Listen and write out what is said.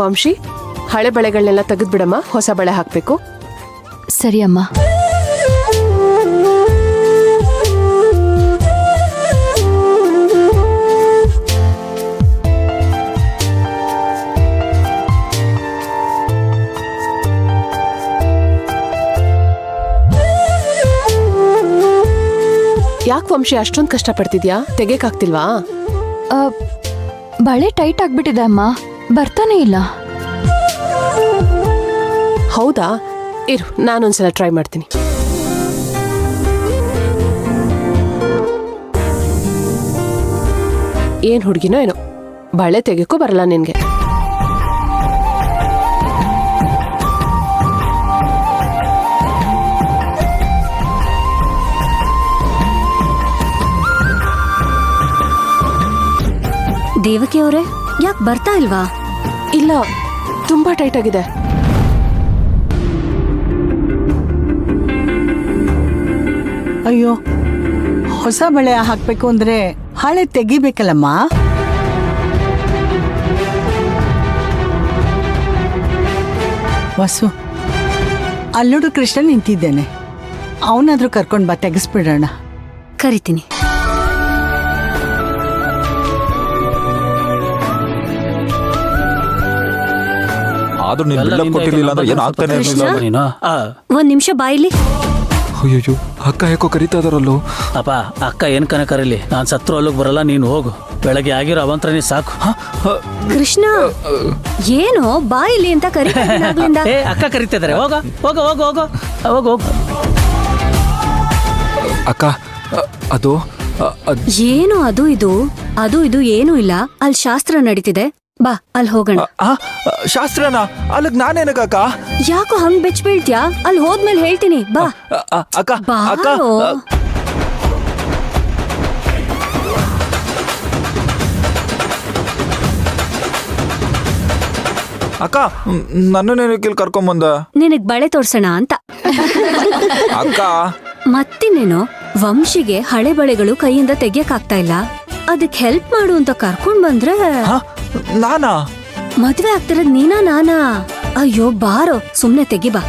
ವಂಶಿ, ಹಳೆ ಬಳೆಗಳನ್ನೆಲ್ಲ ತೆಗೆದ್ಬಿಡಮ್ಮ, ಹೊಸ ಬಳೆ ಹಾಕ್ಬೇಕು. ಸರಿ ಅಮ್ಮ. ಯಾಕೆ ವಂಶಿ ಅಷ್ಟೊಂದು ಕಷ್ಟ ಪಡ್ತಿದ್ಯಾ? ತೆಗೆಯಕ್ಕಾಗ್ತಿಲ್ವಾ? ಬಳೆ ಟೈಟ್ ಆಗ್ಬಿಟ್ಟಿದೆ ಅಮ್ಮ, ಬರ್ತಾನೆ ಇಲ್ಲ. ಹೌದಾ? ಇರು, ನಾನೊಂದ್ಸಲ ಟ್ರೈ ಮಾಡ್ತೀನಿ. ಏನ್ ಹುಡುಗಿನೋ ಏನೋ, ಬಳೆ ತೆಗೆಕ್ಕೂ ಬರಲ್ಲ ನಿನ್ಗೆ. ದೇವಕಿ ಅವರೇ, ಯಾಕೆ ಬರ್ತಾ ಇಲ್ವಾ? ಇಲ್ಲ, ತುಂಬಾ ಟೈಟ್ ಆಗಿದೆ. ಅಯ್ಯೋ, ಹೊಸ ಬಳೆ ಹಾಕ್ಬೇಕು ಅಂದ್ರೆ ಹಳೆ ತೆಗಿಬೇಕಲ್ಲಮ್ಮ. ವಸು, ಅಲ್ಲೋಡು ಕೃಷ್ಣ ನಿಂತಿದ್ದೇನೆ, ಅವನಾದ್ರೂ ಕರ್ಕೊಂಡ್ ಬಾ, ತೆಗಿಸ್ಬಿಡೋಣ. ಕರಿತೀನಿ. ಆದ್ರೂ ನೀನು ಬಿಲ್ಡಪ್ ಕೊಟ್ಟಿರ್ಲಿಲ್ಲ ಅಂದ್ರೆ ಏನು ಆಗ್ತಾನೆ ಇರಲಿಲ್ಲ. ಒಂದ್ ನಿಮಿಷ ಬಾಯಿಲಿ. ಅಯ್ಯೋ, ಅಕ್ಕ ಯಾಕೋ ಕರಿತಾ ಇದಾರಲ್ಲೋ. ಅಪ್ಪ, ಅಕ್ಕ ಏನ್ ಕನ ಕರೀಲಿ, ನಾನ್ ಸತ್ರು ಅಲ್ಲಿಗೆ ಬರಲ್ಲ, ನೀನು ಹೋಗು. ಬೆಳಗ್ಗೆ ಆಗಿರೋ ಅವಂತ್ರನೇ ಸಾಕು. ಕೃಷ್ಣ, ಏನು ಬಾಯಿಲಿ ಅಂತ ಕರೀತಾ? ಅಕ್ಕ ಕರಿತಿದ್ದಾರೆ, ಹೋಗ ಹೋಗ ಹೋಗ ಹೋಗ ಹೋಗ ಹೋಗ. ಅಕ್ಕ, ಅದು ಏನು ಅದು ಇದು ಏನೂ ಇಲ್ಲ. ಅಲ್ಲಿ ಶಾಸ್ತ್ರ ನಡೀತಿದೆ, ಬಾ ಅಲ್ಲಿ ಹೋಗೋಣ. ಶಾಸ್ತ್ರನ ಅಲ್ಲಿಗೆ ನಾನೇನಕ್ಕ? ಯಾಕೋ ಹಂಗ್ ಬೆಚ್ಚ ಬೀಳ್ತ್ಯಾ? ಅಲ್ಲಿ ಹೋದ್ಮೇಲೆ ಹೇಳ್ತೀನಿ, ಬಾ. ಅಕ್ಕ, ಅಕ್ಕ, ಅಕ್ಕ, ನನ್ನನ್ನೇನಕ್ಕೆ ಕರ್ಕೊಂಬಂದ? ನಿನಗ್ ಬಳೆ ತೋರ್ಸೋಣ ಅಂತ. ಅಕ್ಕ, ಮತ್ತಿನ್ನೇನು, ವಂಶಿಗೆ ಹಳೆ ಬಳೆಗಳು ಕೈಯಿಂದ ತೆಗಿಯಕ್ಕಾಗ್ತಾ ಇಲ್ಲ, ಅದಕ್ಕೆ ಹೆಲ್ಪ್ ಮಾಡು ಅಂತ ಕರ್ಕೊಂಡ್ ಬಂದ್ರೆ ನಾನಾ? ಮದ್ವೆ ಆಗ್ತಿರೋದ್ ನೀನಾ ನಾನಾ? ಅಯ್ಯೋ ಬಾರೋ, ಸುಮ್ನೆ ತೆಗಿ ಬಾ.